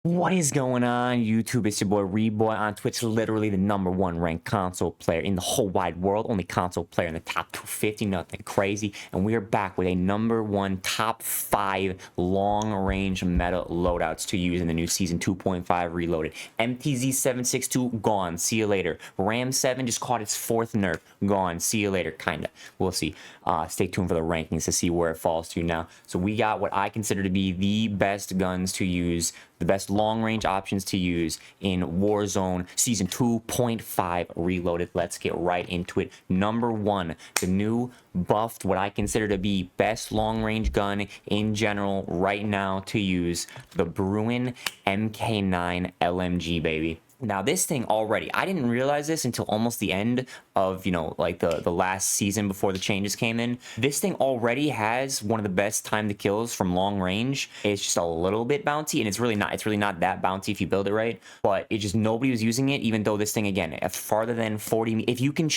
What is going on, YouTube? It's your boy Reidboyy on Twitch, literally the #1 ranked console player in the whole wide world. Only console player in the top 250, nothing crazy. And we are back with a #1 top 5 long-range meta loadouts to use in the new Season 2.5 Reloaded. MTZ-762, gone. See you later. RAM-7 just caught its 4th nerf. Gone. See you later, kinda. We'll see. Stay tuned for the rankings to see where it falls to now. So we got what I consider to be the best guns to use, the best long-range options to use in Warzone Season 2.5 Reloaded. Let's get right into it. #1, the new buffed, what I consider to be best long-range gun in general right now to use, the Bruen MK9 LMG, baby. Now, this thing already, I didn't realize this until almost the end of, like the last season before the changes came in. This thing already has one of the best time to kills from long range. It's just a little bit bouncy, and it's really not that bouncy if you build it right, but it just, nobody was using it, even though this thing, again, farther than 40, if you can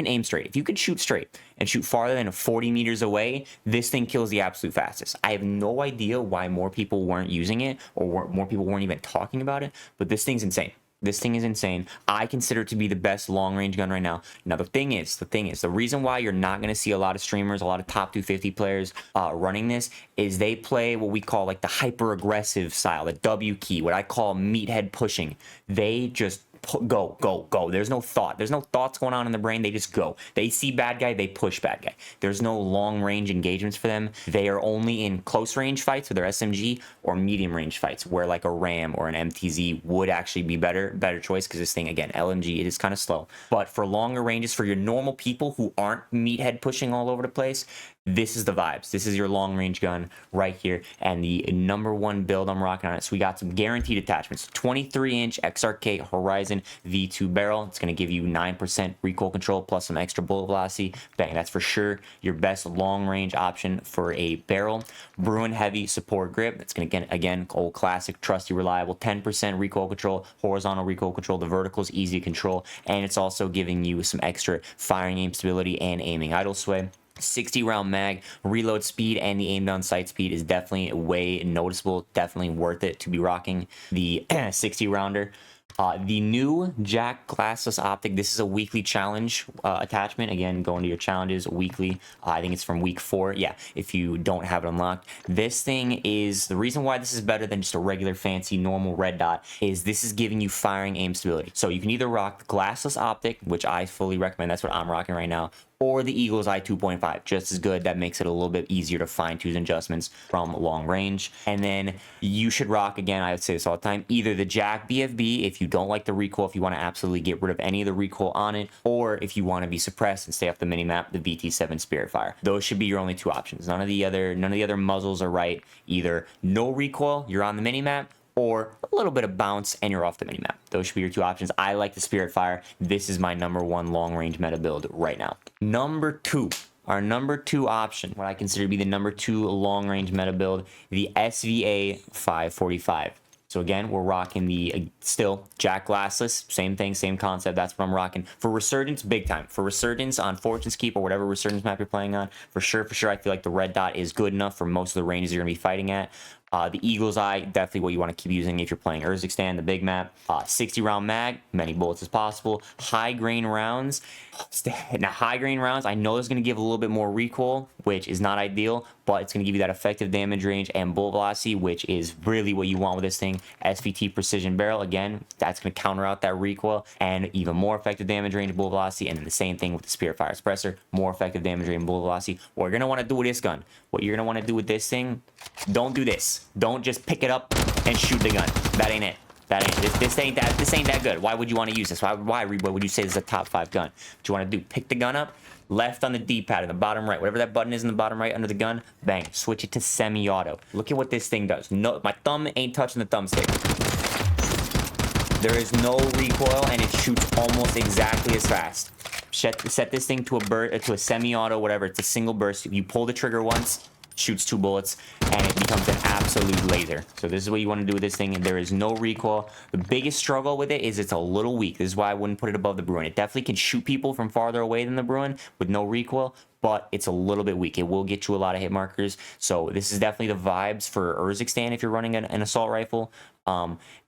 aim straight, if you can shoot straight and shoot farther than 40 meters away, this thing kills the absolute fastest. I have no idea why more people weren't using it, or more people weren't even talking about it, but this thing's insane. This thing is insane. I consider it to be the best long-range gun right now. Now, the thing is, the reason why you're not going to see a lot of streamers, a lot of top 250 players running this, is they play what we call like the hyper-aggressive style, the W key, what I call meathead pushing. They just go, go, go. There's no thought. There's no thoughts going on in the brain. They just go. They see bad guy, they push bad guy. There's no long range engagements for them. They are only in close range fights with their SMG, or medium range fights where like a RAM or an MTZ would actually be better choice, because this thing, again, LMG, it is kind of slow. But for longer ranges, for your normal people who aren't meathead pushing all over the place, this is the vibes. This is your long range gun right here, and the #1 build I'm rocking on it. So we got some guaranteed attachments: 23-inch XRK Horizon V2 barrel. It's going to give you 9% recoil control plus some extra bullet velocity. Bang, that's for sure your best long range option for a barrel. Bruen heavy support grip. It's going to, again, old classic, trusty, reliable. 10% recoil control, horizontal recoil control. The vertical is easy to control, and it's also giving you some extra firing aim stability and aiming idle sway. 60-round mag, reload speed, and the aim down sight speed is definitely way noticeable. Definitely worth it to be rocking the 60-rounder. The new Jack glassless optic. This is a weekly challenge attachment. Again, go into your challenges weekly. I think it's from week 4. Yeah, if you don't have it unlocked. This thing is, the reason why this is better than just a regular fancy normal red dot is this is giving you firing aim stability. So you can either rock the glassless optic, which I fully recommend. That's what I'm rocking right now, or the Eagle's Eye 2.5, just as good. That makes it a little bit easier to fine-tune adjustments from long range. And then you should rock, again, I would say this all the time, either the Jack BFB if you don't like the recoil, if you want to absolutely get rid of any of the recoil on it, or if you want to be suppressed and stay off the minimap, the VT7 Spiritfire. Those should be your only 2 options. None of the other muzzles are right. Either no recoil, you're on the minimap, or a little bit of bounce and you're off the minimap. Those should be your 2 options. I like the Spiritfire. This is my #1 long-range meta build right now. Our number 2 option, what I consider to be the #2 long-range meta build, the SVA 545. So again, we're rocking the still Jack glassless, same thing, same concept. That's what I'm rocking for Resurgence, big time. For Resurgence on Fortune's Keep or whatever Resurgence map you're playing on, for sure, I feel like the red dot is good enough for most of the ranges you're gonna be fighting at. The Eagle's Eye, definitely what you want to keep using if you're playing Urzikstan, the big map. 60-round mag, many bullets as possible. High grain rounds. Now, high grain rounds, I know it's going to give a little bit more recoil, which is not ideal, but it's going to give you that effective damage range and bullet velocity, which is really what you want with this thing. SVT precision barrel, again, that's going to counter out that recoil, and even more effective damage range and bullet velocity. And then the same thing with the Spiritfire suppressor, more effective damage range and bullet velocity. What you're going to want to do with this gun, what you're going to want to do with this thing, don't do this. Don't just pick it up and shoot the gun. That ain't it. This ain't that good. Why would you want to use this? Why Reidboyy, would you say this is a top 5 gun? What you want to do, pick the gun up, left on the D-pad in the bottom right, whatever that button is in the bottom right under the gun, bang, switch it to semi-auto. Look at what this thing does. No, my thumb ain't touching the thumbstick. There is no recoil, and it shoots almost exactly as fast. Set this thing to a semi-auto, whatever. It's a single burst. You pull the trigger once, shoots 2 bullets, and it becomes an absolute laser. So this is what you want to do with this thing, and there is no recoil. The biggest struggle with it is it's a little weak. This is why I wouldn't put it above the Bruen. It definitely can shoot people from farther away than the Bruen with no recoil, but it's a little bit weak. It will get you a lot of hit markers. So this is definitely the vibes for Urzikstan if you're running an assault rifle.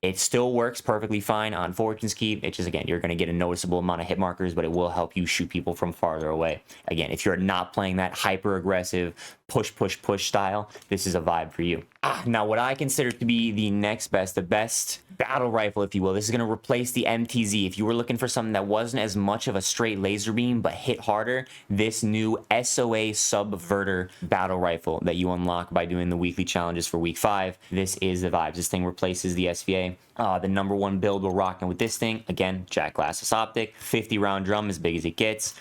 It still works perfectly fine on Fortune's Keep. It's just, again, you're going to get a noticeable amount of hit markers, but it will help you shoot people from farther away. Again, if you're not playing that hyper aggressive push, push, push style, this is a vibe for you. Now, what I consider to be the next best, the best battle rifle, if you will, this is going to replace the MTZ. If you were looking for something that wasn't as much of a straight laser beam, but hit harder, this new SOA Subverter battle rifle that you unlock by doing the weekly challenges for week 5, this is the vibes. This thing replaces the SVA. The number one build we're rocking with this thing, again, Jack Glasses Optic, 50 round drum, as big as it gets,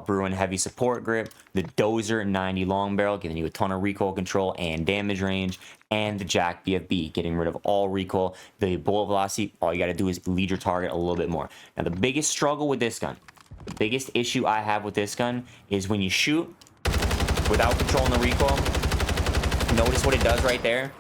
Bruen heavy support grip, the Dozer 90 long barrel, giving you a ton of recoil control and damage range, and the Jack BFB, getting rid of all recoil. The bullet velocity, all you got to do is lead your target a little bit more. Now, the biggest struggle with this gun, the biggest issue I have with this gun is when you shoot without controlling the recoil, notice what it does right there.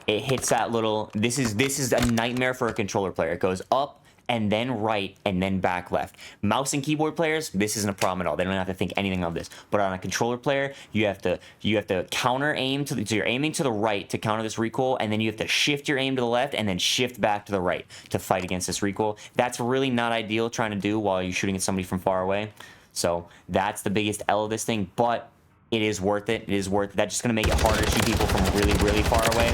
It hits that little, this is a nightmare for a controller player. It goes up and then right and then back left. Mouse and keyboard players, this isn't a problem at all. They don't have to think anything of this. But on a controller player, you have to counter aim to the, so you're aiming to the right to counter this recoil, and then you have to shift your aim to the left and then shift back to the right to fight against this recoil. That's really not ideal trying to do while you're shooting at somebody from far away. So that's the biggest L of this thing, but it is worth it. It is worth it. That's just going to make it harder to shoot people from really, really far away.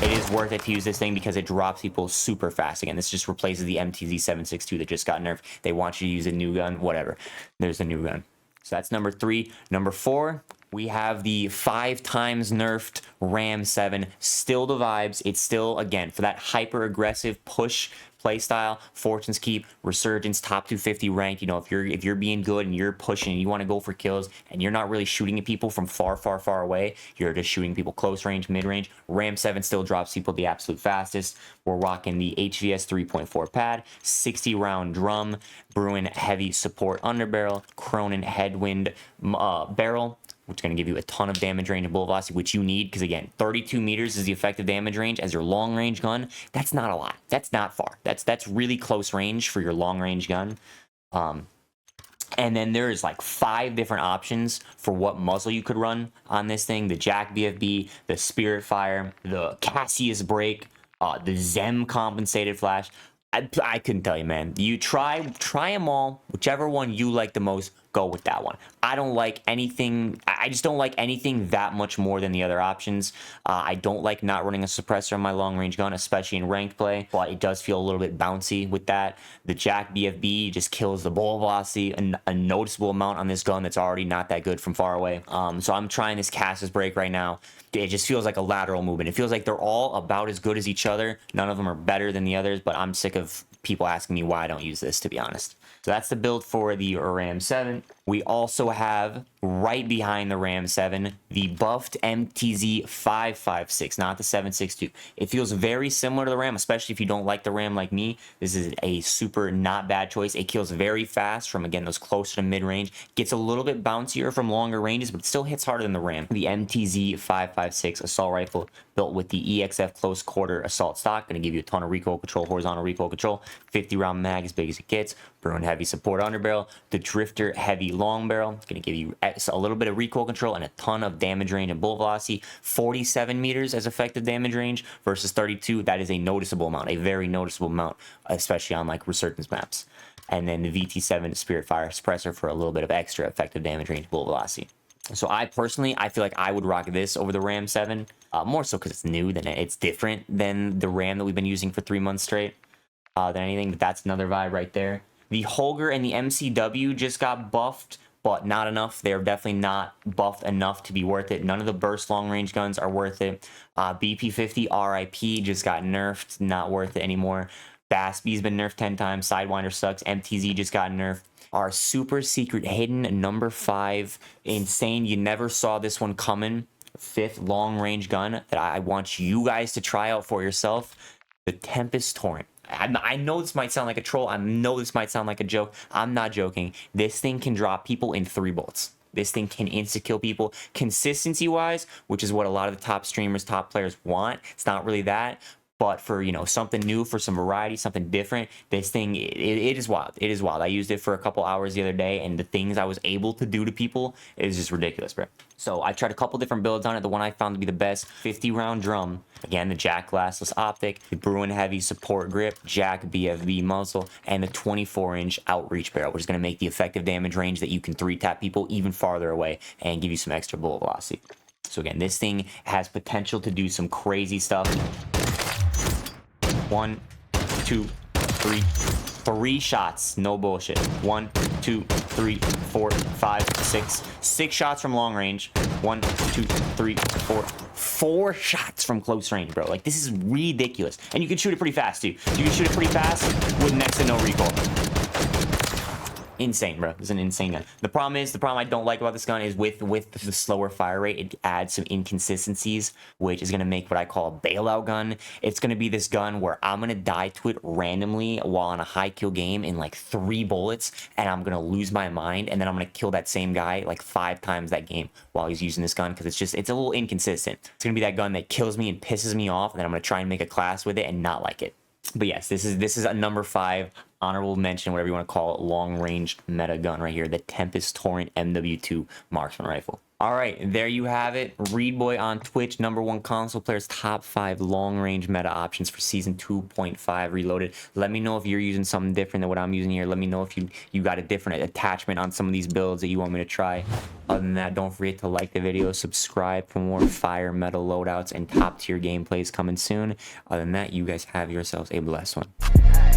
It is worth it to use this thing because it drops people super fast. Again, this just replaces the MTZ 762 that just got nerfed. They want you to use a new gun, whatever. There's a new gun. So that's number 3. Number 4, we have the 5 times nerfed RAM-7. Still the vibes. It's still, again, for that hyper aggressive push playstyle, Fortune's Keep, Resurgence, top 250 ranked. You know, if you're being good and you're pushing and you want to go for kills and you're not really shooting at people from far, far, far away, you're just shooting people close range, mid range, RAM-7 still drops people the absolute fastest. We're rocking the HVS 3.4 pad, 60 round drum, Bruen heavy support underbarrel, Cronin headwind barrel, which is going to give you a ton of damage range and bullet velocity, which you need, because again, 32 meters is the effective damage range as your long range gun. That's not a lot. That's not far. That's really close range for your long range gun. And then there's like 5 different options for what muzzle you could run on this thing: the Jack BFB, the Spirit Fire, the Cassius Break, the Zem compensated flash. I couldn't tell you, man. You try them all. Whichever one you like the most, go with that one. I don't like anything. I just don't like anything that much more than the other options. I don't like not running a suppressor on my long range gun, especially in ranked play, but it does feel a little bit bouncy with that. The Jack BFB just kills the bullet velocity a noticeable amount on this gun that's already not that good from far away. So I'm trying this Cassius Break right now. It just feels like a lateral movement. It feels like they're all about as good as each other. None of them are better than the others, but I'm sick of people asking me why I don't use this, to be honest. So that's the build for the RAM-7. We also have, right behind the RAM-7, the buffed MTZ 556, not the 762. It feels very similar to the RAM, especially if you don't like the RAM like me. This is a super not bad choice. It kills very fast from, again, those closer to mid-range. Gets a little bit bouncier from longer ranges, but it still hits harder than the RAM. The MTZ 556 assault rifle, built with the EXF close quarter assault stock, going to give you a ton of recoil control, horizontal recoil control, 50 round mag, as big as it gets, Bruen heavy support underbarrel, the Drifter heavy long barrel, it's going to give you a little bit of recoil control and a ton of damage range and bullet velocity. 47 meters as effective damage range versus 32. That is a noticeable amount, a very noticeable amount, especially on like Resurgence maps. And then the VT7 Spirit Fire suppressor for a little bit of extra effective damage range, bullet velocity. So I feel like I would rock this over the RAM-7, more so because it's new, than it's different than the RAM that we've been using for 3 months straight than anything, but that's another vibe right there. The Holger and the MCW just got buffed, but not enough. They're definitely not buffed enough to be worth it. None of the burst long range guns are worth it. BP50 RIP just got nerfed, not worth it anymore. Bassby's been nerfed 10 times. Sidewinder sucks. MTZ just got nerfed. Our super secret hidden number 5, insane, you never saw this one coming, 5th long range gun that I want you guys to try out for yourself, the Tempus Torrent. I know this might sound like a troll. I know this might sound like a joke. I'm not joking. This thing can drop people in 3 bullets. This thing can insta-kill people. Consistency-wise, which is what a lot of the top streamers, top players want, it's not really that. But for, you know, something new, for some variety, something different, this thing, it is wild. It is wild. I used it for a couple hours the other day, and the things I was able to do to people is just ridiculous, bro. So I tried a couple different builds on it. The one I found to be the best, 50-round drum. Again, the jack glassless optic, the Bruen heavy support grip, jack BFB muzzle, and the 24-inch outreach barrel, which is going to make the effective damage range that you can 3-tap people even farther away and give you some extra bullet velocity. So again, this thing has potential to do some crazy stuff. 1, 2, 3, 3 shots, no bullshit. 1, 2, 3, 4, 5, 6, 6 shots from long range. 1, 2, 3, 4, 4 shots from close range, bro. Like, this is ridiculous. And you can shoot it pretty fast too. You can shoot it pretty fast with next to no recoil. Insane, bro. It's an insane gun. The problem I don't like about this gun is with the slower fire rate, it adds some inconsistencies, which is going to make what I call a bailout gun. It's going to be this gun where I'm going to die to it randomly while on a high kill game in like 3 bullets, and I'm going to lose my mind, and then I'm going to kill that same guy like 5 times that game while he's using this gun, because it's a little inconsistent. It's going to be that gun that kills me and pisses me off, and then I'm going to try and make a class with it and not like it. But yes, this is a number 5 honorable mention, whatever you want to call it, long range meta gun right here, the Tempus Torrent MW2 marksman rifle. All right, there you have it. Reidboyy on Twitch, #1 console players, top 5 long range meta options for season 2.5 Reloaded. Let me know if you're using something different than what I'm using here. Let me know if you got a different attachment on some of these builds that you want me to try. Other than that, don't forget to like the video, subscribe for more fire metal loadouts and top tier gameplays coming soon. Other than that, you guys have yourselves a blessed one.